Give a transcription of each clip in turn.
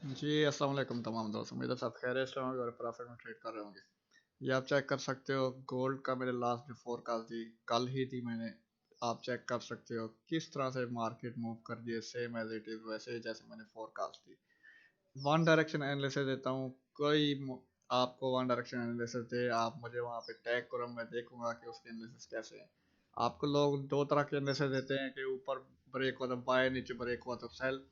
जी अस्सलाम वालेकुम तमाम दोस्तों, उम्मीद है सब खैरियत से होंगे और प्रॉफिट में ट्रेड कर रहे होंगे। ये आप चेक कर सकते हो, गोल्ड का मेरे लास्ट जो फोरकास्ट थी कल ही थी मैंने। आप चेक कर सकते हो किस तरह से मार्केट मूव कर दिए, सेम एज इट इज वैसे ही जैसे मैंने फोरकास्ट थी। वन डायरेक्शन एनालिसिस देता हूँ। आपको वन डायरेक्शन एनालिसिस दे, आप मुझे वहाँ पे टैग करो, मैं देखूंगा कि उसके एनालिसिस कैसे हैं। आपको लोग दो तरह के एनालिसिस देते हैं कि ऊपर ब्रेक हुआ तो बाय, नीचे ब्रेक हुआ तो सेल।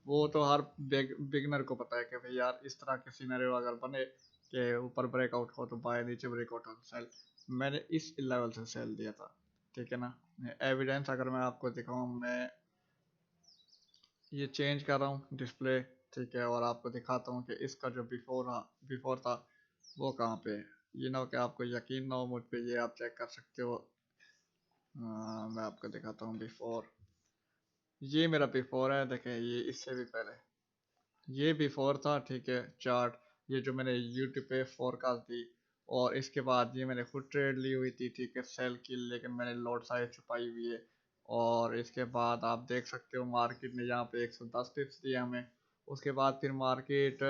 वो तो हर बिगनर को पता है कि भाई यार इस तरह के सिनेरियो अगर बने कि ऊपर ब्रेकआउट हो तो बाय, नीचे ब्रेकआउट हो तो सेल। मैंने इस लेवल से सेल दिया था, ठीक है ना। एविडेंस अगर मैं आपको दिखाऊं, मैं ये चेंज कर रहा हूँ डिस्प्ले, ठीक है, और आपको दिखाता हूँ कि इसका जो बिफोर था वो कहाँ पे है। ये ना हो कि आपको यकीन ना हो मुझ पे, ये आप चेक कर सकते हो। मैं आपको दिखाता हूँ बिफोर। ये मेरा बिफोर है, देखें ये इससे भी पहले ये बिफोर था, ठीक है, चार्ट। ये जो मैंने यूट्यूब पे फोरकास्ट दी, और इसके बाद ये मैंने खुद ट्रेड ली हुई थी, ठीक है, सेल की, लेकिन मैंने लॉट साइज छुपाई हुई है। और इसके बाद आप देख सकते हो मार्केट ने यहाँ पे 110 टिप्स दिया हमें। उसके बाद फिर मार्केट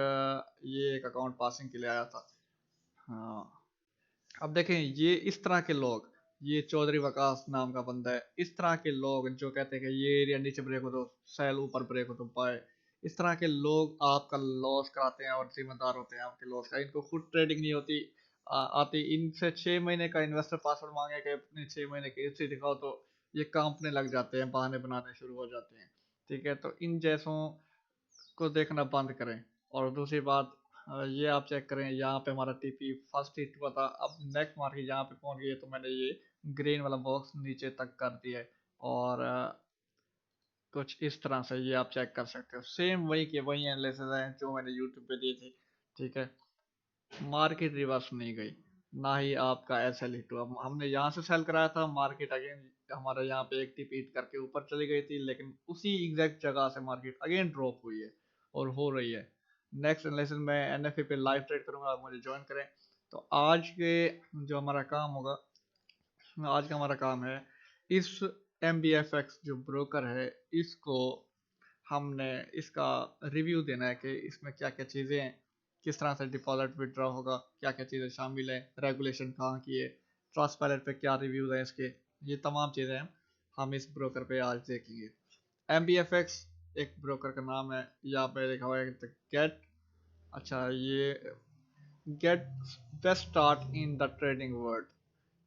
ये एक अकाउंट पासिंग के लिए आया था। हाँ, अब देखें ये इस तरह के लोग, ये चौधरी वकास नाम का बंदा है, इस तरह के लोग जो कहते हैं कि ये एरिया नीचे ब्रेक हो तो सेल, ऊपर ब्रेक हो तो बाय। इस तरह के लोग आपका लॉस कराते हैं और जिम्मेदार होते हैं आपके लॉस का। इनको खुद ट्रेडिंग नहीं होती आती। इनसे 6 महीने का इन्वेस्टर पासवर्ड मांगे कि अपने 6 महीने की हिस्ट्री दिखाओ तो ये कांपने लग जाते हैं, बहाने बनाने शुरू हो जाते हैं। ठीक है, तो इन जैसों को देखना बंद करें। और दूसरी बात, ये आप चेक करें, यहाँ पे हमारा टीपी फर्स्ट हिट हुआ था, अब नेक्स्ट मार्केट यहाँ पे पहुंच गई है तो मैंने ये ग्रीन वाला बॉक्स नीचे तक कर दिया है। और कुछ इस तरह से ये आप चेक कर सकते हो, सेम वही के वही एनालिसिस है जो मैंने यूट्यूब पे दी थी। ठीक है, मार्केट रिवर्स नहीं गई, ना ही आपका एसएल हिट हुआ। हमने यहाँ से सेल कराया था, मार्केट अगेन हमारा यहाँ पे एक टिप हिट करके ऊपर चली गई थी, लेकिन उसी एग्जैक्ट जगह से मार्केट अगेन ड्रॉप हुई है और हो रही है। नेक्स्ट एनालिसिस में एनएफए पे लाइव ट्रेड करूंगा, आप मुझे ज्वाइन करें। तो आज के जो हमारा काम होगा, आज का हमारा काम है, इस एम बी एफ एक्स जो ब्रोकर है, इसको हमने इसका रिव्यू देना है कि इसमें क्या क्या चीज़ें हैं, किस तरह से डिपॉजिट विड्रॉ होगा, क्या क्या चीज़ें शामिल हैं, रेगुलेशन कहाँ की है, ट्रस्ट पैलेट पे क्या रिव्यूज हैं इसके। ये तमाम चीज़ें हम इस ब्रोकर पे आज देखेंगे। एम बी एफ एक्स एक ब्रोकर का नाम है, यहाँ पे लिखा हुआ है गेट, अच्छा ये get best start in the trading world.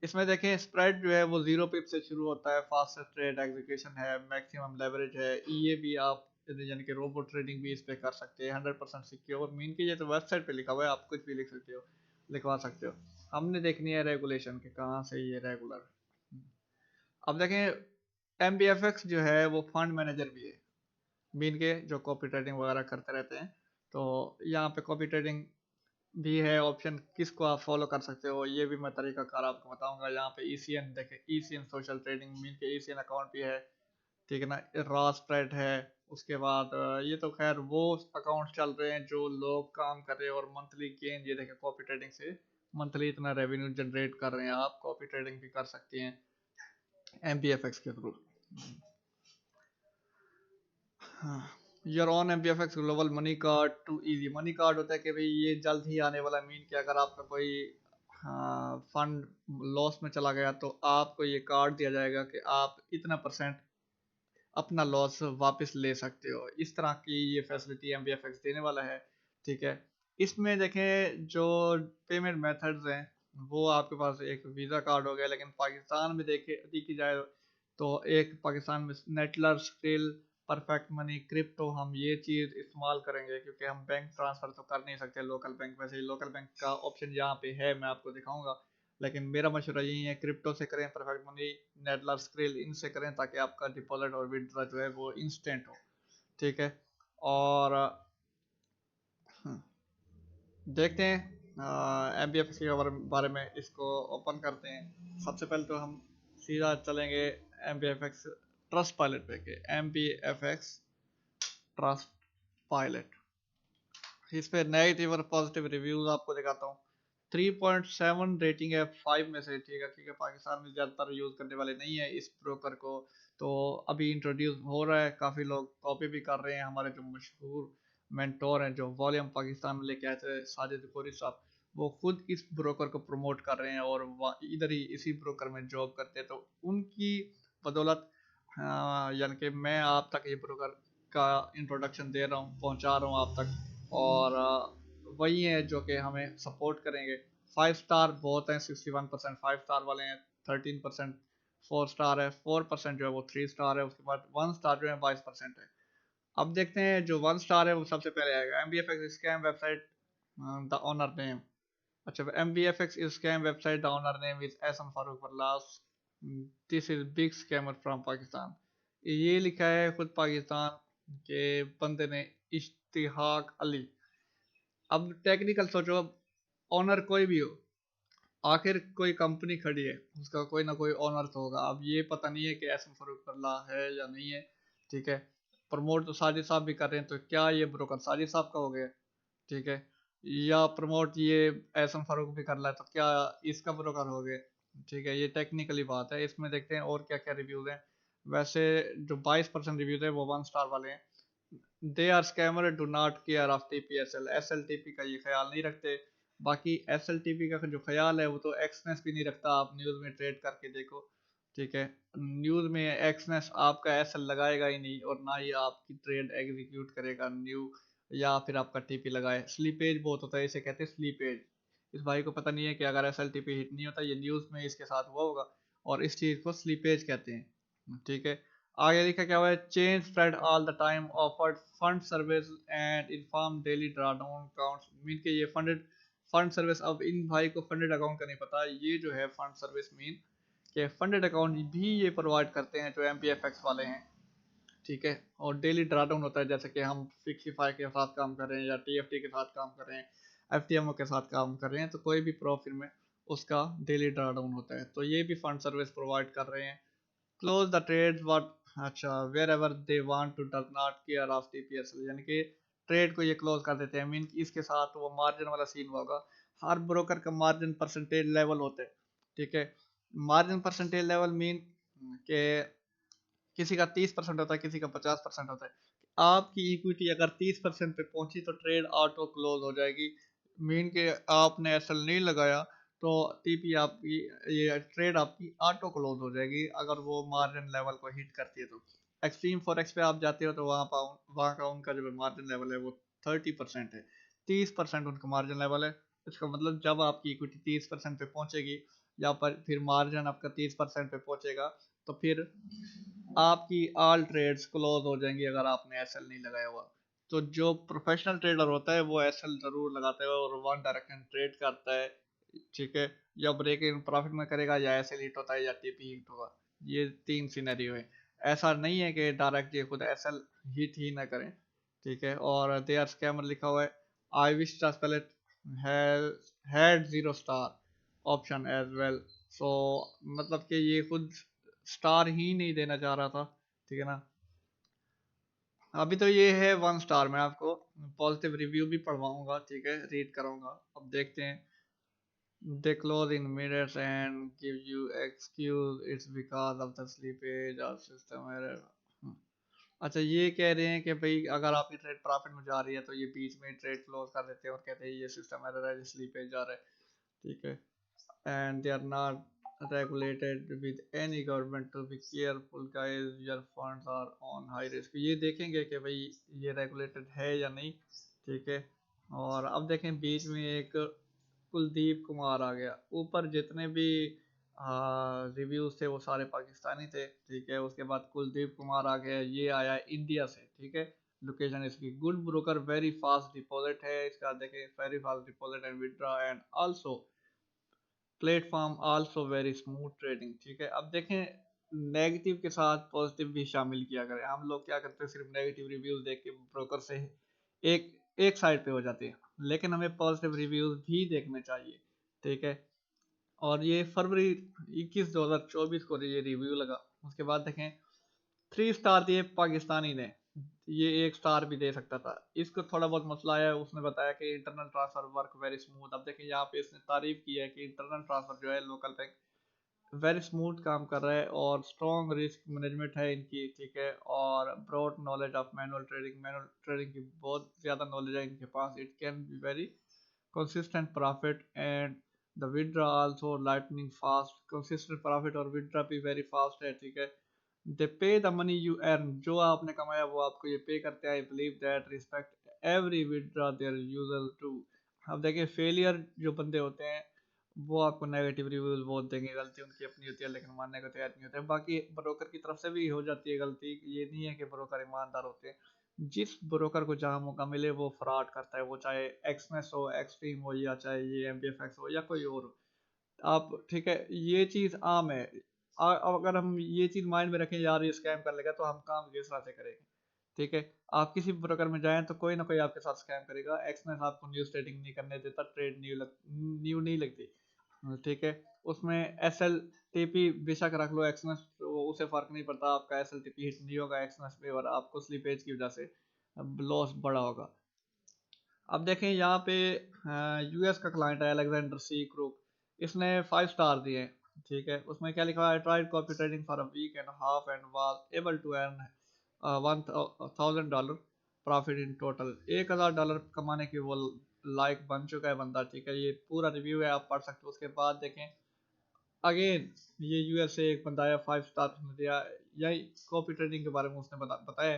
इसमें देखें स्प्रेड जो है वो 0 पिप से शुरू होता है, फास्टेस्ट ट्रेड एग्जीक्यूशन है, मैक्सिमम लेवरेज है, ये भी आप यानी कि रोबो ट्रेडिंग भी इस पे कर सकते हैं, 100% सिक्योर। मीन की ये तो वेबसाइट पे लिखा हुआ है, आप कुछ भी लिख सकते हो, लिखवा सकते हो। हमने देखनी है रेगुलेशन के कहाँ से ये रेगुलर। अब देखें एम बी एफ एक्स जो है वो फंड मैनेजर भी है, मीन के जो कॉपी ट्रेडिंग वगैरह करते रहते हैं। तो यहाँ पे कॉपी ट्रेडिंग भी है ऑप्शन, किसको आप फॉलो कर सकते हो ये भी मैं तरीका कार आपको बताऊंगा। यहाँ पे ईसीएन देखें, ईसीएन सोशल ट्रेडिंग मीन के ईसीएन अकाउंट भी है, ठीक है ना, रॉ स्प्रेड है। उसके बाद ये तो खैर वो अकाउंट चल रहे हैं जो लोग काम कर रहे हैं और मंथली गेन, ये देखें कॉपी ट्रेडिंग से मंथली इतना रेवेन्यू जनरेट कर रहे हैं, आप कॉपी ट्रेडिंग भी कर सकते हैं एम बी एफ एक्स के थ्रू। हाँ, your on M B F X global money card too easy. Money card होता है कि भाई ये जल्द ही आने वाला, मीन कि अगर आपका कोई फंड लॉस में चला गया तो आपको ये कार्ड दिया जाएगा कि आप इतना परसेंट अपना लॉस वापस ले सकते हो। इस तरह की ये facility M B F X देने वाला है। ठीक है, इसमें देखें जो पेमेंट मेथड्स हैं, वो आपके पास एक वीज़ा कार्ड हो गया, लेकिन पाकिस्तान में देखे देखी जाए तो एक पाकिस्तान में Neteller, skill, perfect money, crypto, हम ये चीज़ इस्तेमाल करेंगे क्योंकि हम बैंक ट्रांसफ़र तो कर नहीं सकते लोकल बैंक। वैसे ही लोकल बैंक का ऑप्शन यहाँ पे है, मैं आपको दिखाऊंगा, लेकिन मेरा मशवरा यही है क्रिप्टो से करें, परफेक्ट मनी, नेटलर, स्क्रिल, इनसे करें ताकि आपका डिपॉजिट और विड्रॉ जो है वो इंस्टेंट हो। ठीक है, और देखते हैं एम बी एफ के बारे में, इसको ओपन करते हैं। सबसे पहले तो हम सीधा चलेंगे M B F X Trustpilot पे के, M B F X Trustpilot. इस पे नेगेटिव और पॉजिटिव रिव्यूज आपको दिखाता हूँ। 3.7 रेटिंग है 5 में से, ठीक है, क्योंकि पाकिस्तान में ज़्यादातर यूज़ करने वाले नहीं है इस ब्रोकर को। तो अभी इंट्रोड्यूस हो रहा है, काफ़ी लोग कॉपी भी कर रहे हैं, हमारे जो मशहूर मेंटोर हैं, जो वॉल्यूम पाकिस्तान में लेके आए थे साजिद खोरी साहब, वो खुद इस ब्रोकर को प्रमोट कर रहे हैं और इधर ही इसी ब्रोकर में जॉब करते हैं। तो उनकी बदौलत यानी कि मैं आप तक ये ब्रोकर का इंट्रोडक्शन दे रहा हूँ, पहुँचा रहा हूँ आप तक। और वही है जो कि हमें सपोर्ट करेंगे। 5 स्टार बहुत हैं, 61% 5 स्टार वाले हैं, 13% 4 स्टार है, 4% जो है वो 3 स्टार है, उसके बाद 1 स्टार जो है 22% है। अब देखते हैं जो 1 स्टार है वो सबसे पहले आएगा, MBFX scam website the owner name. अच्छा, MBFX scam website the owner name is Ehsan Farooq Wallas, this is big scammer from Pakistan. ये लिखा है खुद पाकिस्तान के बंदे ने, इश्तिहाक अली। अब टेक्निकल सोचो, अब ओनर कोई भी हो, आखिर कोई कंपनी खड़ी है, उसका कोई ना कोई ओनर तो होगा। अब ये पता नहीं है कि एहसन फारूक वल्ला है या नहीं है, ठीक है। प्रमोट तो साजिद साहब भी कर रहे हैं, तो क्या ये ब्रोकर साजिद साहब का हो गया, ठीक है। या प्रमोट ये एहसन फारूक भी कर रहा है, तो क्या इसका ब्रोकर हो गया, ठीक है। ये टेक्निकली बात है। इसमें देखते हैं और क्या क्या रिव्यूज हैं। वैसे जो 22% रिव्यूज है वो 1 स्टार वाले हैं। They are scammer do not care of TPSL, SLTP का ये ख्याल नहीं रखते। बाकी SLTP का जो ख्याल है वो तो एक्सनेस भी नहीं रखता, आप न्यूज़ में ट्रेड करके देखो, ठीक है। न्यूज़ में एक्सनेस आपका SL लगाएगा ही नहीं, और ना ही आपकी ट्रेड एग्जीक्यूट करेगा न्यू, या फिर आपका TP लगाए। स्लीपेज बहुत होता है, इसे कहते हैं स्लीपेज। इस भाई को पता नहीं है कि अगर SLTP हिट नहीं होता, ये न्यूज़ में इसके साथ हुआ होगा, और इस चीज़ को स्लीपेज कहते हैं, ठीक है। आगे लिखा क्या हुआ है, change spread all the time offered fund service and inform daily drawdown accounts. Mean के ये फंड सर्विस। अब इन भाई को फंडेड अकाउंट का नहीं पता, ये जो है फंड सर्विस मीन के फंडेड अकाउंट भी ये प्रोवाइड करते हैं जो MPFX वाले हैं, ठीक है। और डेली ड्रॉडाउन होता है, जैसे कि हम फिक्सीफाई के साथ काम कर रहे हैं या TFT के साथ काम कर रहे हैं, FTMO के साथ काम कर रहे हैं, तो कोई भी प्रॉफिट में उसका डेली ड्रॉडाउन होता है। तो ये भी फंड सर्विस प्रोवाइड कर रहे हैं। क्लोज द ट्रेड्स व्हाट, अच्छा, wherever they want to does not care of TPSL, यानी कि ट्रेड को ये क्लोज कर देते हैं। मीन इसके साथ वो मार्जिन वाला सीन होगा। हर ब्रोकर का मार्जिन परसेंटेज लेवल होते हैं, ठीक है। मार्जिन परसेंटेज लेवल मीन के किसी का 30% होता है, किसी का 50% होता है। आपकी इक्विटी अगर 30% पे पहुंची तो ट्रेड ऑटो क्लोज हो जाएगी। मीन के आपने SL नहीं लगाया तो TP आपकी, ये ट्रेड आपकी ऑटो क्लोज हो जाएगी अगर वो मार्जिन लेवल को हिट करती है। तो एक्सट्रीम फॉरेक्स पे आप जाते हो तो वहाँ का उनका जो मार्जिन लेवल है वो 30% है, 30% उनका मार्जिन लेवल है। इसका मतलब जब आपकी इक्विटी 30% पे पहुंचेगी, या पर फिर मार्जिन आपका 30% पे पहुंचेगा, तो फिर आपकी ऑल ट्रेड्स क्लोज हो जाएंगी अगर आपने SL नहीं लगाया हुआ। तो जो प्रोफेशनल ट्रेडर होता है वो SL जरूर लगाता है और वन डायरेक्शन ट्रेड करता है, ठीक है। या ब्रेक इन प्रॉफिट में करेगा, या SL हिट होता है, या TP हिट होगा। ये 3 सिनेरियो है। ऐसा नहीं है कि डायरेक्ट ये खुद SL हिट ही ना करें, ठीक है। और दे आर स्कैमर लिखा हुआ है। I wish transparent had 0 star option as well. So मतलब कि ये खुद स्टार ही नहीं देना चाह रहा था, ठीक है ना। अभी तो ये है 1 स्टार। मैं आपको पॉजिटिव रिव्यू भी पढ़वाऊंगा, ठीक है, रीड कराऊंगा। अब देखते हैं। they close in minutes and give you excuse it's because of the slippage or system error। अच्छा, ये कह रहे हैं कि भाई अगर आपकी ट्रेड प्रॉफिट में जा रही है तो ये बीच में ट्रेड क्लोज कर देते हैं और कहते हैं ये सिस्टम एरर है, स्लीपेज जा रहा है, ठीक है। and they are not regulated with any government to be careful guys, your funds are on high risk। ये देखेंगे कि भाई ये रेगुलेटेड है या नहीं, ठीक है। और अब देखें बीच में एक कुलदीप कुमार आ गया। ऊपर जितने भी रिव्यूज थे वो सारे पाकिस्तानी थे, ठीक है। उसके बाद कुलदीप कुमार आ गया, ये आया इंडिया से, ठीक है। लोकेशन इसकी good broker, very fast deposit है इसका, देखें very fast deposit and withdraw and also platform also very smooth trading, ठीक है। अब देखें नेगेटिव के साथ पॉजिटिव भी शामिल किया करें। हम लोग क्या करते हैं, सिर्फ नेगेटिव रिव्यूज देख के ब्रोकर से एक एक साइड पे हो जाते हैं, लेकिन हमें पॉजिटिव रिव्यूज भी देखने चाहिए, ठीक है। और ये फरवरी 21 2024 को ये रिव्यू लगा। उसके बाद देखें 3 स्टार दिए पाकिस्तानी ने, ये 1 स्टार भी दे सकता था। इसको थोड़ा बहुत मसला है, उसने बताया कि internal transfer work very smooth. अब देखें यहाँ पे इसने तारीफ की है कि इंटरनल ट्रांसफर जो है लोकल बैंक वेरी स्मूथ काम कर रहा है और स्ट्रॉन्ग रिस्क मैनेजमेंट है इनकी, ठीक है, और broad knowledge of manual trading की बहुत ज़्यादा नॉलेज है इनके पास। It can be very consistent profit and the withdraw also lightning fast, consistent profit और withdraw भी very fast है, ठीक है। they pay the money you earn, जो आपने कमाया वो आपको ये पे करते हैं। I believe that respect every withdraw their users too। अब देखिए फेलियर जो बंदे होते हैं वो आपको नेगेटिव रिव्यूज बहुत देंगे, गलती उनकी अपनी होती है लेकिन मानने को तैयार नहीं होते। बाकी ब्रोकर की तरफ से भी हो जाती है गलती, ये नहीं है कि ब्रोकर ईमानदार होते हैं। जिस ब्रोकर को जहाँ मौका मिले वो फ्रॉड करता है, वो चाहे एक्सनेस हो, एक्सट्रीम हो, या चाहे ये एमबीएफएक्स हो या कोई और हो। आप ठीक है, ये चीज़ आम है। अगर हम ये चीज़ माइंड में रखें यार ये स्कैम कर लेगा तो हम काम किस तरह से करेंगे, ठीक है। आप किसी ब्रोकर में जाएं तो कोई ना कोई आपके साथ स्कैम करेगा। एक्सनेस आपको न्यू ट्रेडिंग नहीं करने देता, ट्रेड न्यू नहीं लगती, ठीक है। उसमें एस एल टी पी बेशक रख लो, एक्सनेस उसे फर्क नहीं पड़ता, आपका S L T P hit नहीं होगा एक्सनेस पे और आपको स्लीपेज की वजह से लॉस बड़ा होगा। अब देखें यहाँ पे यूएस का क्लाइंट है अलेक्जेंडर सी क्रूक, इसने 5 स्टार दिए, ठीक है। उसमें क्या लिखा है, tried copy trading for a week and half and was able to earn $1,000 profit in total. $1,000 कमाने की वो लायक बन चुका है बंदा, ठीक है। ये पूरा रिव्यू है, आप पढ़ सकते हो। उसके बाद देखें अगेन ये यूएस से एक बंदा आया, 5 स्टार दिया, यही कॉपी ट्रेडिंग के बारे में उसने बताया,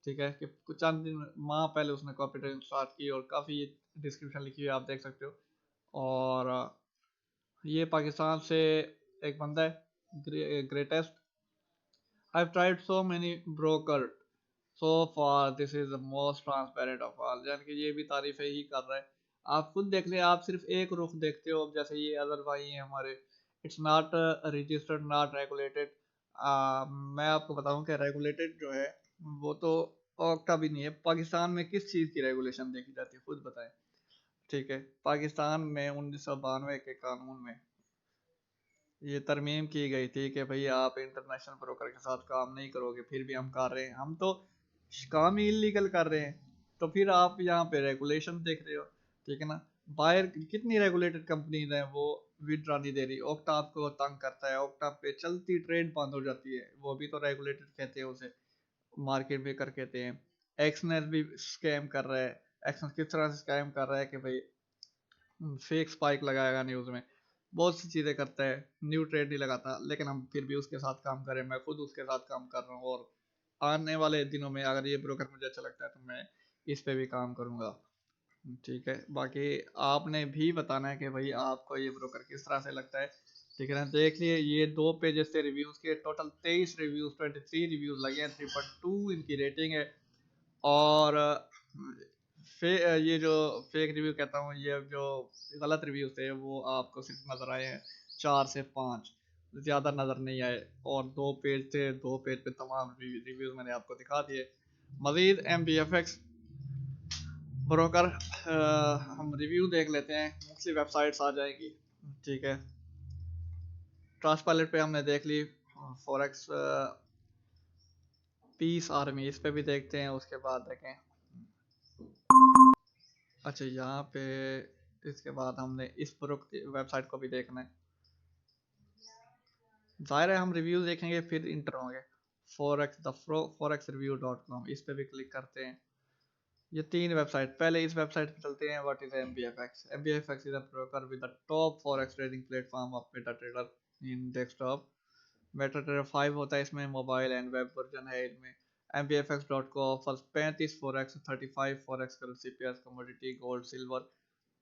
ठीक है, कि कुछ चंद दिन माह पहले उसने कॉपी ट्रेडिंग स्टार्ट की और काफ़ी डिस्क्रिप्शन लिखी हुई है, आप देख सकते हो। और ये पाकिस्तान से एक बंदा है, greatest, I have tried so many broker so far this is the most transparent of all, यानी कि ये भी तारीफें ही कर रहा है। आप खुद देख ले, आप सिर्फ एक रुख देखते हो। अब जैसे ये अदर भाई हैं हमारे, it's not registered, not regulated. मैं आपको बताऊं कि रेगुलेटेड जो है वो तो ऑक्टा भी नहीं है। पाकिस्तान में किस चीज़ की रेगुलेशन देखी जाती है खुद बताएं, ठीक है। पाकिस्तान में 1992 के कानून में ये तरमीम की गई थी कि भाई आप इंटरनेशनल ब्रोकर के साथ काम नहीं करोगे, फिर भी हम कर रहे हैं, हम तो काम ही इलीगल कर रहे हैं, तो फिर आप यहाँ पे रेगुलेशन देख रहे हो, ठीक है ना। बाहर कितनी रेगुलेटेड कंपनीज हैं वो विड्रॉ नहीं दे रही। ओक्टा आपको तंग करता है, ओक्टा पे चलती ट्रेड बंद हो जाती है, वो भी तो रेगुलेटेड कहते हैं उसे, मार्केट मेकर कहते हैं। एक्सनेस भी स्कैम कर रहा है। एक्सनेस किस तरह से स्कैम कर रहा है कि भाई फेक स्पाइक लगाएगा न्यूज़ में, बहुत सी चीज़ें करता है, न्यू ट्रेड नहीं लगाता, लेकिन हम फिर भी उसके साथ काम करें। मैं खुद उसके साथ काम कर रहा हूँ और आने वाले दिनों में अगर ये ब्रोकर मुझे अच्छा लगता है तो मैं इस पे भी काम करूँगा, ठीक है। बाकी आपने भी बताना है कि भाई आपको ये ब्रोकर किस तरह से लगता है, ठीक है ना। देख लिए ये 2 पेजेस थे रिव्यूज़ के, टोटल 23 रिव्यूज़, 23 रिव्यूज़ लगे हैं, 3.2 इनकी रेटिंग है। और ये जो फेक रिव्यू कहता हूँ, ये जो गलत रिव्यू थे वो आपको सिर्फ नज़र आए हैं 4 से 5, ज़्यादा नज़र नहीं आए। और 2 पेज थे, 2 पेज पे तमाम रिव्यूज़ मैंने आपको दिखा दिए। मज़ीद MBFX ब्रोकर हम रिव्यू देख लेते हैं, मुख्तलिफ वेबसाइट्स आ जाएंगी, ठीक है। ट्रांसपायलट पे हमने देख ली, फॉरेक्स पीस आर्मी इस पे भी देखते हैं। उसके बाद देखें, अच्छा यहाँ पे इसके बाद हमने इस वेबसाइट को भी देखना है। ज़ाहिर है हम रिव्यू देखेंगे फिर इंटर होंगे। forex.forex.review.com इस पे भी क्लिक करते हैं। ये 3 वेबसाइट, पहले इस वेबसाइट पे चलते हैं। What is MBFX? MBFX is a broker with the top forex trading platform of MetaTrader in desktop. MetaTrader 5 होता है इसमें, मोबाइल एंड वेब वर्जन है इनमें। MBFX.co offers 35 forex, 35 forex currency pairs, commodity, gold, silver.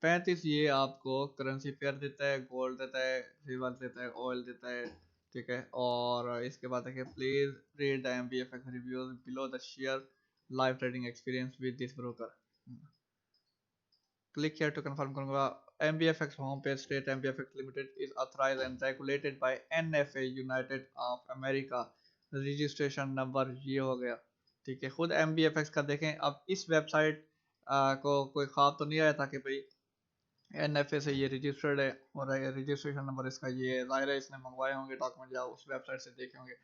35 ये आपको currency pair देता है, gold देता है, सिल्वर देता है, ऑयल देता है, ठीक है। और इसके बाद देखिए, please read the MBFX reviews below the share live trading experience with this broker. Click here to confirm करूंगा। MBFX home page state MBFX limited is authorised and regulated by NFA United of America. Registration number ये हो गया, ठीक है। खुद MBFX का देखें। अब इस वेबसाइट को कोई ख्वाब तो नहीं आया था कि भाई NFA से ये रजिस्टर्ड है और रजिस्ट्रेशन नंबर इसका ये है। ज़ाहिर है इसने मंगवाए होंगे डॉक्यूमेंट या उस वेबसाइट से देखे होंगे।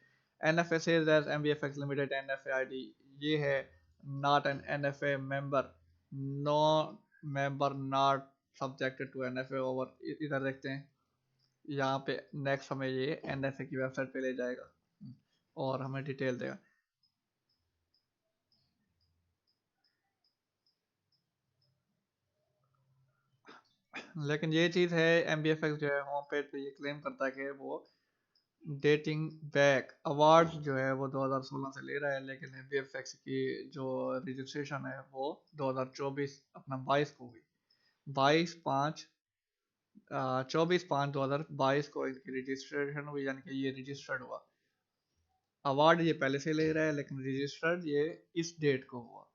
NFA says as MBFX Limited NFA ID ये है, not an NFA member, no member not subjected to NFA over। इधर देखते हैं यहाँ पे नेक्स्ट हमें ये एनएफए की वेबसाइट पे ले जाएगा और हमें डिटेल देगा। लेकिन ये चीज़ है, एमबीएफएक्स जो है होम पेज पे ये क्लेम करता है कि वो डेटिंग बैक अवार्ड जो है वो 2016 से ले रहा है, लेकिन एमबीएफएक्स की जो रजिस्ट्रेशन है वो 2024 अपना 22 को हुई। 22/5 24/5/2022 को इनकी रजिस्ट्रेशन हुई, यानी कि ये रजिस्टर्ड हुआ। अवार्ड ये पहले से ले रहा है लेकिन रजिस्टर्ड ये इस डेट को हुआ,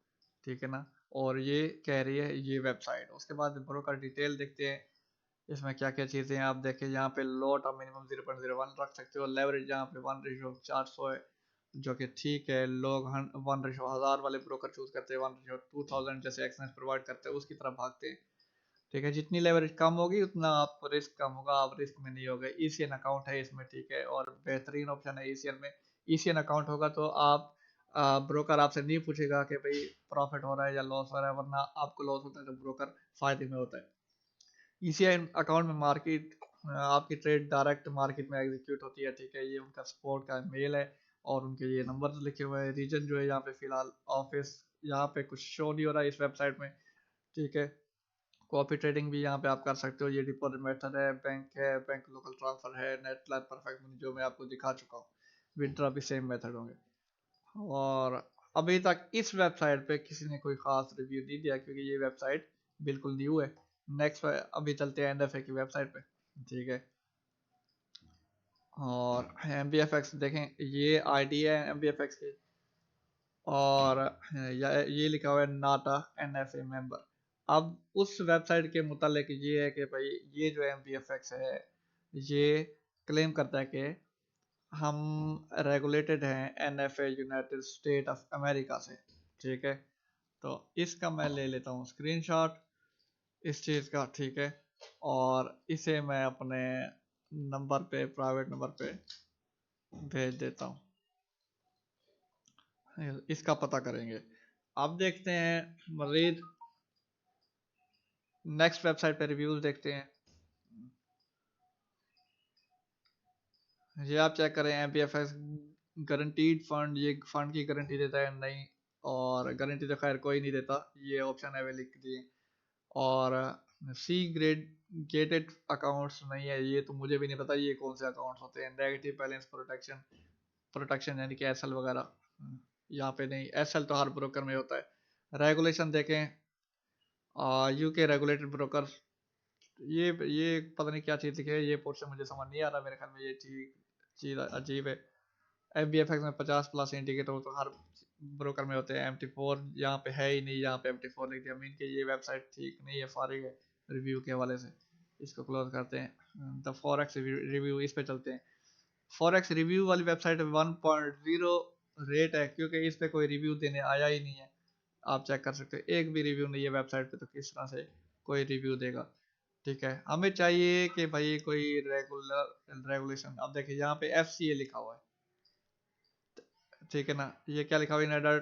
ठीक है ना। और ये कह रही है ये वेबसाइट। उसके बाद ब्रोकर डिटेल देखते हैं, इसमें क्या क्या चीज़ें हैं आप देखें। यहाँ पे लॉट ऑफ मिनिमम 0.01 रख सकते हो। लेवरेज यहाँ पे 1:400 है, जो कि ठीक है। लोग 1:1000 वाले ब्रोकर चूज करते हैं, 1:2000 जैसे एक्सचेंज प्रोवाइड करते हैं उसकी तरफ भागते हैं, ठीक है। जितनी लेवरेज कम होगी उतना आपको रिस्क कम होगा, आप रिस्क में नहीं होगे। ईसीएन अकाउंट है इसमें, ठीक है, और बेहतरीन ऑप्शन है ईसीएन में। ईसीएन अकाउंट होगा तो आप ब्रोकर आपसे नहीं पूछेगा कि भाई प्रॉफिट हो रहा है या लॉस हो रहा है, वरना आपको लॉस होता है तो ब्रोकर फायदे में होता है। ईसीआई अकाउंट में मार्केट आपकी ट्रेड डायरेक्ट मार्केट में एग्जीक्यूट होती है, ठीक है। ये उनका सपोर्ट का मेल है और उनके ये नंबर लिखे हुए हैं। रीजन जो है यहाँ पे फिलहाल ऑफिस यहाँ पे कुछ शो नहीं हो रहा है इस वेबसाइट में, ठीक है। कॉपी ट्रेडिंग भी यहाँ पे आप कर सकते हो। ये डिपॉजिट मेथड है, बैंक लोकल ट्रांसफर है, नेट प्लान परफेक्ट मनी जो मैं आपको दिखा चुका हूँ। विड्रॉ भी सेम मेथड होंगे। और अभी तक इस वेबसाइट पे किसी ने कोई खास रिव्यू नहीं दिया क्योंकि ये वेबसाइट बिल्कुल न्यू है। नेक्स्ट अभी चलते हैं एनएफए की वेबसाइट पे, ठीक है। और एमबीएफएक्स देखें, ये आईडी है एमबीएफएक्स की, और ये लिखा हुआ है नाटा एनएफए मेंबर। अब उस वेबसाइट के मुतालिक ये है कि भाई ये जो एमबीएफएक्स है ये क्लेम करता है कि हम रेगुलेटेड हैं NFA United state of America से, ठीक है। तो इसका मैं ले लेता हूँ स्क्रीनशॉट इस चीज़ का, ठीक है। और इसे मैं अपने नंबर पे, प्राइवेट नंबर पे भेज देता हूँ। इसका पता करेंगे। अब देखते हैं मजीद नेक्स्ट वेबसाइट पे रिव्यूज देखते हैं। ये आप चेक करें एमपीएफएस गारंटीड फंड, ये फंड की गारंटी देता है नहीं, और गारंटी तो खैर कोई नहीं देता, ये ऑप्शन है वे लिख दिए। और सी ग्रेड गेटेड अकाउंट्स नहीं है, ये तो मुझे भी नहीं पता ये कौन से अकाउंट्स होते हैं। नेगेटिव बैलेंस प्रोटेक्शन, प्रोटेक्शन यानी कि एसएल वगैरह यहाँ पे नहीं, एसएल तो हर ब्रोकर में होता है। रेगुलेशन देखें, यूके रेगुलेटेड ब्रोकर, ये पता नहीं क्या चीज़ लिखी है, ये पोर्शन मुझे समझ नहीं आ रहा। मेरे ख्याल में ये चीज चीज़ अजीब है। एफबीएफएक्स में 50+ इंडिकेटर तो हर ब्रोकर में होते हैं। MT4 यहाँ पे है ही नहीं, यहाँ पे MT4 लिख दिया। मीन कि ये वेबसाइट ठीक नहीं है, फारिग है रिव्यू के हवाले से। इसको क्लोज करते हैं। द फॉरेक्स रिव्यू इस पे चलते हैं। फॉरेक्स रिव्यू वाली वेबसाइट 1.0 रेट है क्योंकि इस पे कोई रिव्यू देने आया ही नहीं है। आप चेक कर सकते हो, एक भी रिव्यू नहीं है वेबसाइट पे, तो किस तरह से कोई रिव्यू देगा, ठीक है। हमें चाहिए कि भाई कोई रेगुलेशन। अब देखिए यहाँ पे FCA लिखा हुआ है, ठीक है ना। ये क्या लिखा हुआ है, in order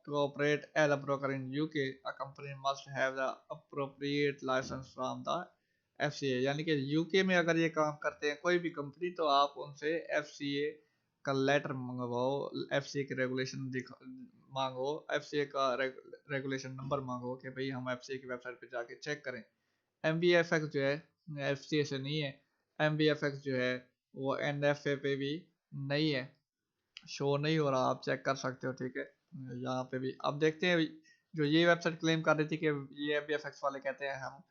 to operate as a broker in UK a company must have the appropriate licence from the FCA। यानी कि यूके में अगर ये काम करते हैं कोई भी कंपनी तो आप उनसे FCA का लेटर मंगवाओ, FCA के रेगुलेशन मांगो, FCA का रेगुलेशन नंबर मांगो कि भाई हम FCA की वेबसाइट पे जाके चेक करें। MBFX जो है FCA से नहीं है। MBFX जो है वो NFA पे भी नहीं है, शो नहीं हो रहा, आप चेक कर सकते हो, ठीक है। यहाँ पे भी अब देखते हैं। जो ये वेबसाइट क्लेम कर रही थी कि ये MBFX वाले कहते हैं हम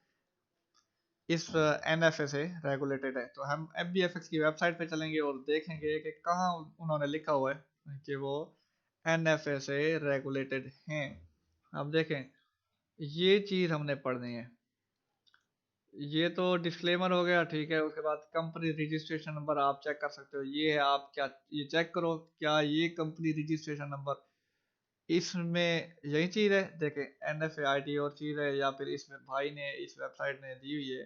इस NFA से रेगुलेटेड है, तो हम MBFX की वेबसाइट पे चलेंगे और देखेंगे कि कहाँ उन्होंने लिखा हुआ है कि वो NFA से रेगुलेटेड हैं। अब देखें, ये चीज़ हमने पढ़नी है। ये तो डिस्क्लेमर हो गया, ठीक है। उसके बाद कंपनी रजिस्ट्रेशन नंबर आप चेक कर सकते हो, ये है। आप क्या ये चेक करो, क्या ये कंपनी रजिस्ट्रेशन नंबर इसमें यही चीज़ है। देखें NFA ID और चीज़ है, या फिर इसमें भाई ने इस वेबसाइट ने दी हुई है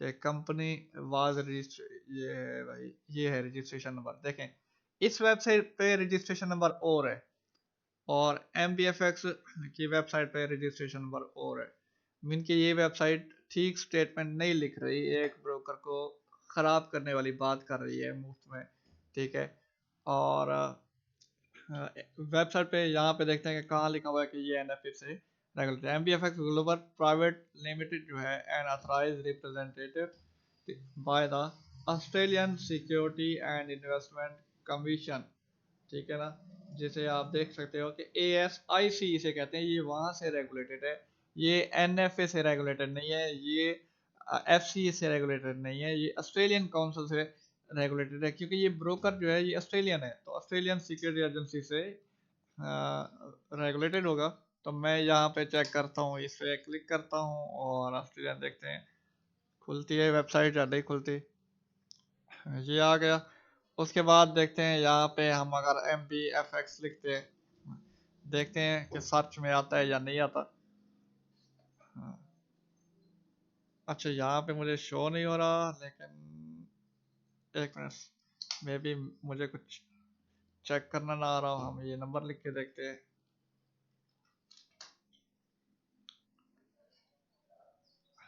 कि कंपनी वाज रजिस्टर, ये है भाई, ये है रजिस्ट्रेशन नंबर। देखें इस वेबसाइट पे रजिस्ट्रेशन नंबर और है, और MBFX की वेबसाइट पे रजिस्ट्रेशन नंबर और है। मीन कि ये वेबसाइट ठीक स्टेटमेंट नहीं लिख रही एक ब्रोकर को ख़राब करने वाली बात कर रही है मुफ्त में, ठीक है। और वेबसाइट पे यहाँ पे देखते हैं कि कहाँ लिखा हुआ है कि ये NFA से regulated. MBFX global private limited जो है N authorised representative by the Australian security and investment commission, ठीक है ना। जिसे आप देख सकते हो कि ASIC इसे कहते हैं, ये वहाँ से रेगुलेटेड है, ये NFA से रेगुलेटेड नहीं है, ये FCA से रेगुलेटेड नहीं है, ये ऑस्ट्रेलियन काउंसिल से रेगुलेटेड है, क्योंकि ये ब्रोकर जो है ये ऑस्ट्रेलियन है, तो ऑस्ट्रेलियन सिक्योरिटी एजेंसी से रेगुलेटेड होगा। तो मैं यहाँ पे चेक करता हूँ, इस पे क्लिक करता हूँ और ऑस्ट्रेलियन देखते हैं, खुलती है वेबसाइट, ज़्यादा ही खुलती, ये आ गया। उसके बाद देखते हैं यहाँ पे हम अगर MBFX लिखते हैं, देखते हैं कि सर्च में आता है या नहीं आता। अच्छा यहाँ पे मुझे शो नहीं हो रहा, लेकिन एक मिनट, मे बी मुझे कुछ चेक करना ना आ रहा हो, हम ये नंबर लिख के देखते हैं।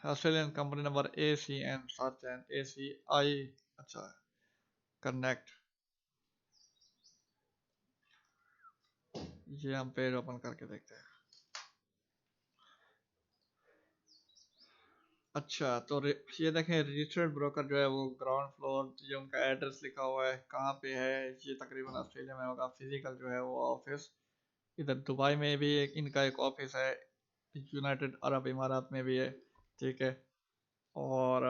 Australian company number ACN search and ACI, अच्छा कनेक्ट, ये हम पेज ओपन करके देखते हैं। अच्छा तो ये देखें, रजिस्टर्ड ब्रोकर जो है वो ग्राउंड फ्लोर, ये उनका एड्रेस लिखा हुआ है, कहाँ पे है, ये तकरीबन ऑस्ट्रेलिया में होगा। फिजिकल जो है वो ऑफिस इधर दुबई में भी इनका एक ऑफिस है, यूनाइटेड अरब इमारात में भी है, ठीक है। और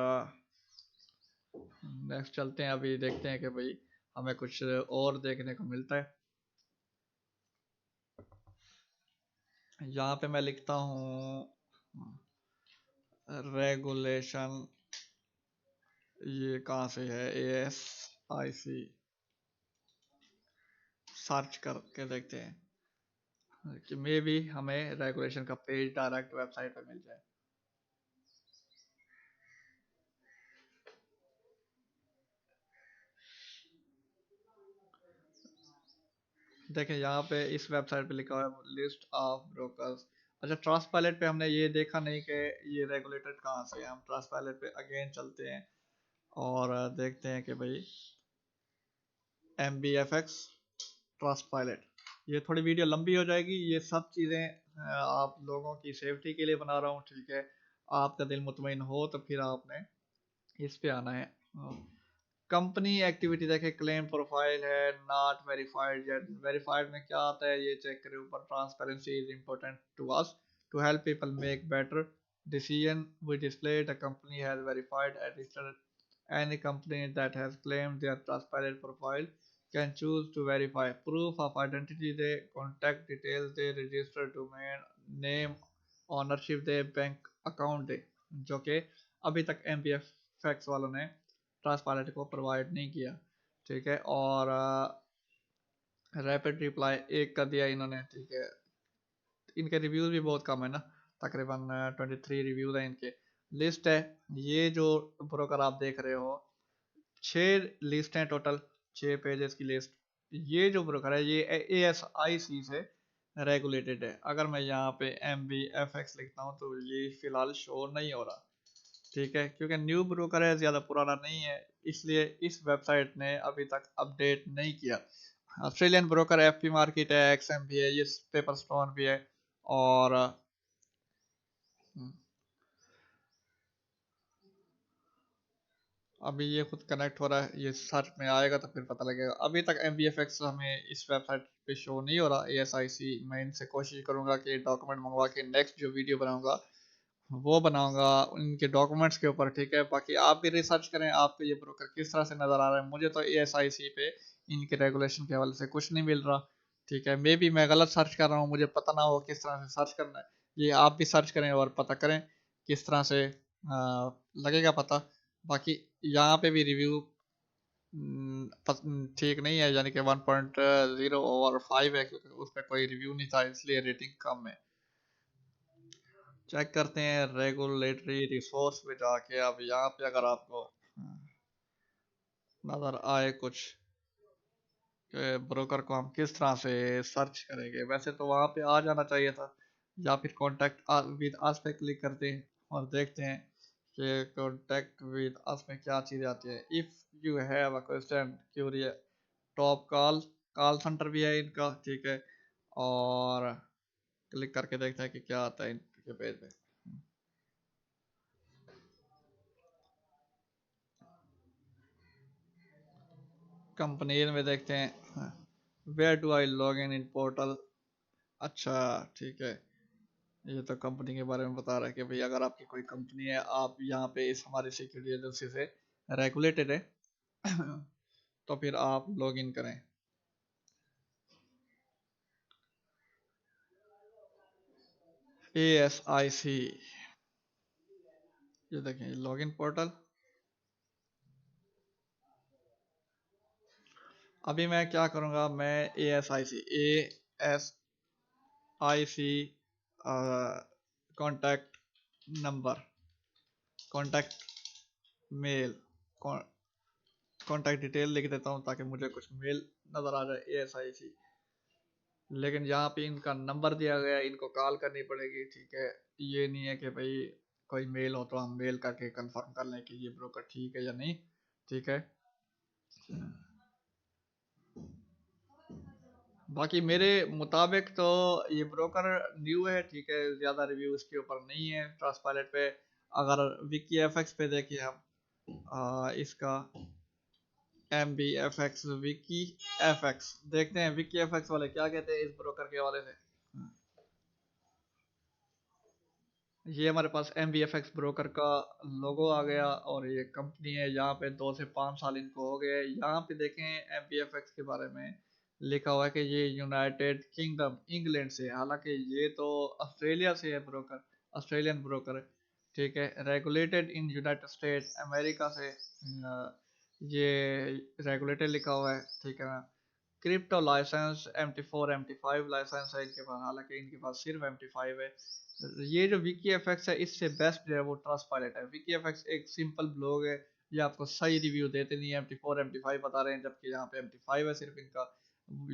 नेक्स्ट चलते हैं, अभी देखते हैं कि भाई हमें कुछ और देखने को मिलता है। यहाँ पे मैं लिखता हूँ रेगुलेशन, ये कहाँ से है, ASIC, सर्च करके देखते हैं कि मे बी हमें रेगुलेशन का पेज डायरेक्ट वेबसाइट पे मिल जाए। देखें यहाँ पे इस वेबसाइट पे लिखा हुआ है लिस्ट ऑफ ब्रोकर्स। अच्छा ट्रांसपैरेंट पे हमने ये देखा नहीं कि ये रेगुलेटेड कहाँ से है। हम ट्रांसपैरेंट पे अगेन चलते हैं और देखते हैं कि भाई MBFX ट्रांसपैरेंट, ये थोड़ी वीडियो लंबी हो जाएगी, ये सब चीज़ें आप लोगों की सेफ्टी के लिए बना रहा हूँ, ठीक है। आपका दिल मुतमईन हो तो फिर आपने इस पे आना है। कंपनी एक्टिविटी देखे, क्लेम प्रोफाइल है नॉट वेरीफाइड येट, वेरीफाइड में क्या आता है ये चेक करें ऊपर। Transparency is important to us to help people make better decision, we display the company has verified at registered, any company that has claimed their transparent profile can choose to verify proof of identity, the contact details, the registered domain name, ownership, the bank account दे, जो कि अभी तक MBFX वालों ने transparent को provide नहीं किया, ठीक है। और रैपिड रिप्लाई एक कर दिया इन्होंने, ठीक है। इनके रिव्यूज भी बहुत कम है ना, तकरीबन 23 रिव्यूज है इनके। लिस्ट है, ये जो ब्रोकर आप देख रहे हो 6 लिस्ट हैं टोटल, 6 पेजेस की लिस्ट। ये जो ब्रोकर है ये ASIC से रेगुलेटेड है। अगर मैं यहाँ पे MBFX लिखता हूँ तो ये फिलहाल शो नहीं हो रहा, ठीक है, क्योंकि न्यू ब्रोकर है, ज़्यादा पुराना नहीं है, इसलिए इस वेबसाइट ने अभी तक अपडेट नहीं किया। ऑस्ट्रेलियन ब्रोकर FP मार्केट है, XM भी है, ये पेपर स्टोन भी है। और अभी ये खुद कनेक्ट हो रहा है, ये सर्च में आएगा तो फिर पता लगेगा। अभी तक MBFX हमें इस वेबसाइट पे शो नहीं हो रहा। ASIC मैं इनसे कोशिश करूंगा कि डॉक्यूमेंट मंगवा के नेक्स्ट जो वीडियो बनाऊंगा वो बनाऊंगा उनके डॉक्यूमेंट्स के ऊपर, ठीक है। बाकी आप भी रिसर्च करें, आपको ये ब्रोकर किस तरह से नज़र आ रहा है। मुझे तो ASIC पे इनके रेगुलेशन के हवाले से कुछ नहीं मिल रहा, ठीक है। मे बी मैं गलत सर्च कर रहा हूँ, मुझे पता ना हो किस तरह से सर्च करना है। ये आप भी सर्च करें और पता करें किस तरह से लगेगा पता। बाकी यहाँ पे भी रिव्यू ठीक नहीं है, यानी कि 1.0/5 है, क्योंकि उस पर कोई रिव्यू नहीं था, इसलिए रेटिंग कम है। चेक करते हैं रेगुलेटरी रिसोर्स में जाके। अब यहाँ पे अगर आपको नज़र आए कुछ कि ब्रोकर को हम किस तरह से सर्च करेंगे, वैसे तो वहाँ पे आ जाना चाहिए था, या फिर कॉन्टैक्ट विद अस पे क्लिक करते हैं और देखते हैं कि कॉन्टेक्ट विद अस में क्या चीज़ें आती है। If you have a question query top call, call centre भी है इनका, ठीक है। और क्लिक करके देखते हैं कि क्या आता है इनके पेज पे। कंपनी में देखते हैं where do I log in portal. अच्छा ठीक है, ये तो कंपनी के बारे में बता रहा है कि भाई अगर आपकी कोई कंपनी है, आप यहाँ पे इस हमारी सिक्योरिटी एजेंसी से रेगुलेटेड है तो फिर आप लॉग इन करें। ASIC, ये देखें लॉग इन पोर्टल। अभी मैं क्या करूँगा, मैं ASIC contact number, contact mail, contact detail लिख देता हूँ ताकि मुझे कुछ मेल नज़र आ जाए ASIC। लेकिन यहाँ पे इनका नंबर दिया गया है, इनको कॉल करनी पड़ेगी, ठीक है। ये नहीं है कि भाई कोई मेल हो तो हम मेल करके कंफर्म कर लें कि ये ब्रोकर ठीक है या नहीं, ठीक है। बाकी मेरे मुताबिक तो ये ब्रोकर न्यू है, ठीक है, ज़्यादा रिव्यू इसके ऊपर नहीं है ट्रस्टपाइलट पे। अगर विकी एफएक्स पे देखिए हम, इसका MBFX विकी एफएक्स देखते हैं, विकी एफएक्स वाले क्या कहते हैं इस ब्रोकर के हवाले से। ये हमारे पास MBFX ब्रोकर का लोगो आ गया और ये कंपनी है, यहाँ पे 2 से 5 साल इनको हो गए। यहाँ पे देखें MBFX के बारे में लिखा हुआ है कि ये यूनाइटेड किंगडम इंग्लैंड से है, हालांकि ये तो ऑस्ट्रेलिया से है ब्रोकर, ऑस्ट्रेलियन ब्रोकर है, ठीक है। Regulated in United states America से ये रेगुलेटेड लिखा हुआ है, ठीक है। Crypto licence MT4 MT5 licence है इनके पास, हालांकि इनके पास सिर्फ MT5 है। ये जो विकी एफएक्स है इससे बेस्ट जो है वो ट्रस्ट पायलट है। विकी एफएक्स एक सिंपल ब्लॉग है, ये आपको सही रिव्यू देते नहीं है, MT4 MT5 बता रहे हैं, जबकि यहाँ पे MT5 है सिर्फ इनका।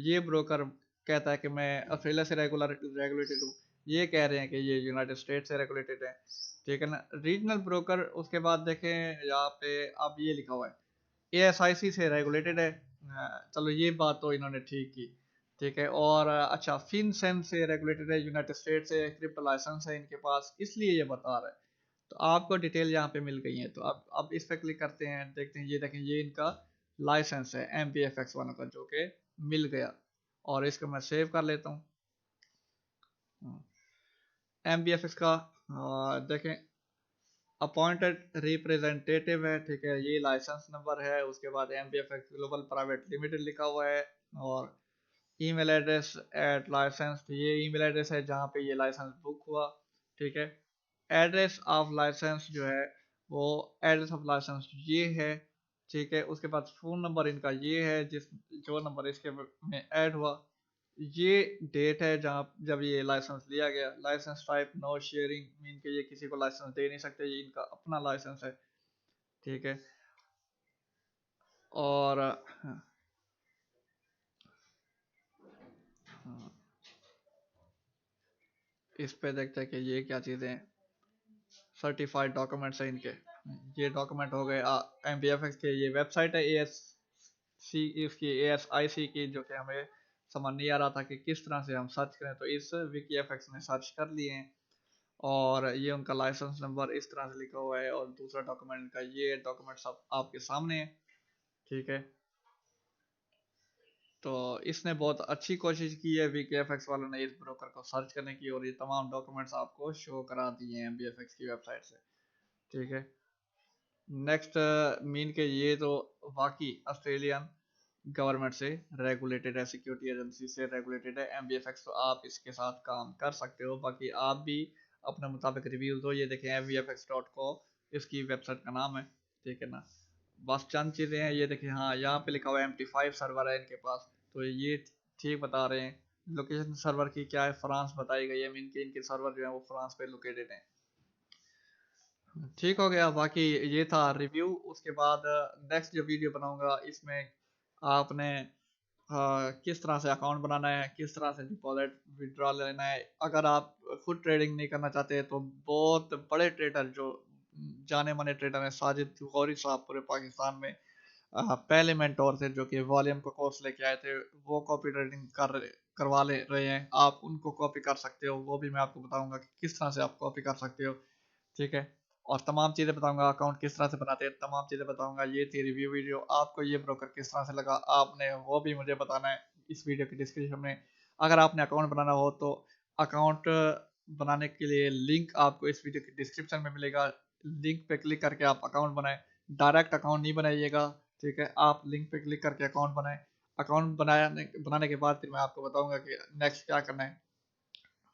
ये ब्रोकर कहता है कि मैं ऑस्ट्रेलिया से रेगुलेटेड हूँ, ये कह रहे हैं कि ये यूनाइटेड स्टेट से रेगुलेटेड है, ठीक है ना। रीजनल ब्रोकर, उसके बाद देखें यहाँ पे अब ये लिखा हुआ है ASIC से रेगुलेटेड है। चलो ये बात तो इन्होंने ठीक की, ठीक है। और अच्छा फिनसेन से रेगुलेटेड है, यूनाइटेड स्टेट से, क्रिप्टो लाइसेंस है इनके पास, इसलिए ये बता रहा है। तो आपको डिटेल यहाँ पे मिल गई है, तो अब इस पर क्लिक करते हैं, देखते हैं, ये देखें ये इनका लाइसेंस है MBFX वालों का जो कि मिल गया। और इसको मैं सेव कर लेता हूँ। MBFX का देखें अपॉइंटेड रिप्रेजेंटेटिव है, ठीक है, ये लाइसेंस नंबर है। उसके बाद MBFX ग्लोबल प्राइवेट लिमिटेड लिखा हुआ है। और ईमेल एड्रेस एट लाइसेंस, ये ईमेल एड्रेस है जहाँ पे ये लाइसेंस बुक हुआ, ठीक है। एड्रेस ऑफ लाइसेंस जो है वो एड्रेस ऑफ लाइसेंस ये है, ठीक है। उसके बाद फ़ोन नंबर इनका ये है जिस जो नंबर इसके में ऐड हुआ। ये डेट है जहाँ जब ये लाइसेंस लिया गया। Licence type no sharing, mean के ये किसी को लाइसेंस दे नहीं सकते, ये इनका अपना लाइसेंस है, ठीक है। और हाँ, हाँ, इस पे देखते हैं कि ये क्या चीज़ें हैं। सर्टिफाइड डॉक्यूमेंट्स है इनके, ये डॉक्यूमेंट हो गए। MBFX के ये वेबसाइट है ASC इसकी ASIC की, जो कि हमें समझ नहीं आ रहा था कि किस तरह से हम सर्च करें, तो इस WikiFX ने सर्च कर लिए हैं। और ये उनका लाइसेंस नंबर इस तरह से लिखा हुआ है, और दूसरा डॉक्यूमेंट का ये डॉक्यूमेंट सब आपके सामने है, ठीक है। तो इसने बहुत अच्छी कोशिश की है WikiFX वालों ने इस ब्रोकर को सर्च करने की, और ये तमाम डॉक्यूमेंट्स आपको शो करा दिए हैं MBFX की वेबसाइट से, ठीक है। नेक्स्ट मीन के ये तो बाकी ऑस्ट्रेलियन गवर्नमेंट से रेगुलेटेड है, सिक्योरिटी एजेंसी से रेगुलेटेड है MBFX, तो आप इसके साथ काम कर सकते हो। बाकी आप भी अपने मुताबिक रिव्यू दो। ये देखें mbfx.co इसकी वेबसाइट का नाम है, ठीक है ना। बस चंद चीज़ें हैं, ये देखिए, हाँ यहाँ पे लिखा हुआ है MT5 सर्वर है इनके पास, तो ये ठीक बता रहे हैं। लोकेशन सर्वर की क्या है, फ्रांस बताई गई है, मीन के इनके सर्वर जो है वो फ्रांस पे लोकेटेड है। ठीक हो गया, बाकी ये था रिव्यू। उसके बाद नेक्स्ट जो वीडियो बनाऊंगा इसमें आपने किस तरह से अकाउंट बनाना है, किस तरह से डिपॉजिट विड्रॉ लेना है। अगर आप खुद ट्रेडिंग नहीं करना चाहते तो बहुत बड़े ट्रेडर जो जाने माने ट्रेडर हैं, साजिद गौरी साहब पूरे पाकिस्तान में पहले मेंटोर थे जो कि वॉल्यूम का कोर्स लेके आए थे। वो कॉपी ट्रेडिंग करवा ले रहे हैं, आप उनको कॉपी कर सकते हो। वो भी मैं आपको बताऊंगा कि किस तरह से आप कॉपी कर सकते हो, ठीक है। और तमाम चीज़ें बताऊंगा, अकाउंट किस तरह से बनाते हैं, तमाम चीज़ें बताऊंगा। ये थी रिव्यू वीडियो। आपको ये ब्रोकर किस तरह से लगा आपने वो भी मुझे बताना है इस वीडियो की डिस्क्रिप्शन में। अगर आपने अकाउंट बनाना हो तो अकाउंट बनाने के लिए लिंक आपको इस वीडियो की डिस्क्रिप्शन में मिलेगा। लिंक पे क्लिक करके आप अकाउंट बनाएं। डायरेक्ट अकाउंट नहीं बनाइएगा, ठीक है। आप लिंक पे क्लिक करके अकाउंट बनाएं। अकाउंट बनाने के बाद फिर मैं आपको बताऊंगा कि नेक्स्ट क्या करना है,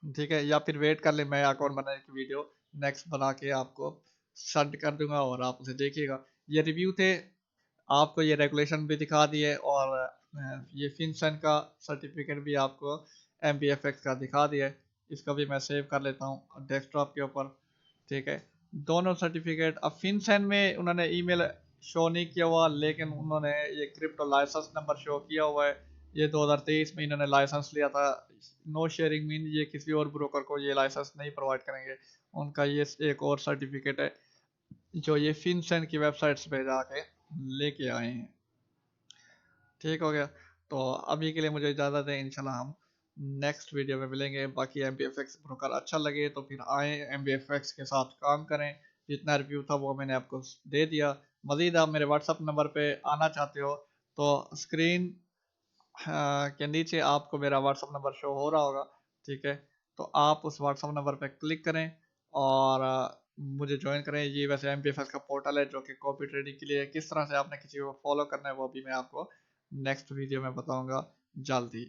ठीक है। या फिर वेट कर ले, मैं अकाउंट बनाने की वीडियो नेक्स्ट बना के आपको सेंड कर दूंगा और आप उसे देखिएगा। ये रिव्यू थे, आपको ये रेगुलेशन भी दिखा दिए और ये फिनसन का सर्टिफिकेट भी आपको MBFX का दिखा दिया है। इसका भी मैं सेव कर लेता हूँ डेस्कटॉप के ऊपर, ठीक है। दोनों सर्टिफिकेट अब फिनसन में उन्होंने ईमेल शो नहीं किया हुआ, लेकिन उन्होंने ये क्रिप्टो लाइसेंस नंबर शो किया हुआ है। ये 2023 में इन्होंने लाइसेंस लिया था। नो शेयरिंग मीन ये किसी और ब्रोकर को ये लाइसेंस नहीं प्रोवाइड करेंगे। उनका ये एक और सर्टिफिकेट है जो ये फिनसन की वेबसाइट्स पे जाके लेके आए हैं, ठीक हो गया। तो अभी के लिए मुझे इजाज़त है, इंशाल्लाह हम नेक्स्ट वीडियो में मिलेंगे। बाकी MBFX ब्रोकर अच्छा लगे तो फिर आए MBFX के साथ काम करें। जितना रिव्यू था वो मैंने आपको दे दिया। मज़ीद आप मेरे व्हाट्सअप नंबर पे आना चाहते हो तो स्क्रीन के नीचे आपको मेरा व्हाट्सअप नंबर शो हो रहा होगा, ठीक है। तो आप उस व्हाट्सअप नंबर पे क्लिक करें और मुझे ज्वाइन करें। ये वैसे MBFX का पोर्टल है जो कि कॉपी ट्रेडिंग के लिए किस तरह से आपने किसी को फॉलो करना है वो भी मैं आपको नेक्स्ट वीडियो में बताऊंगा जल्द ही।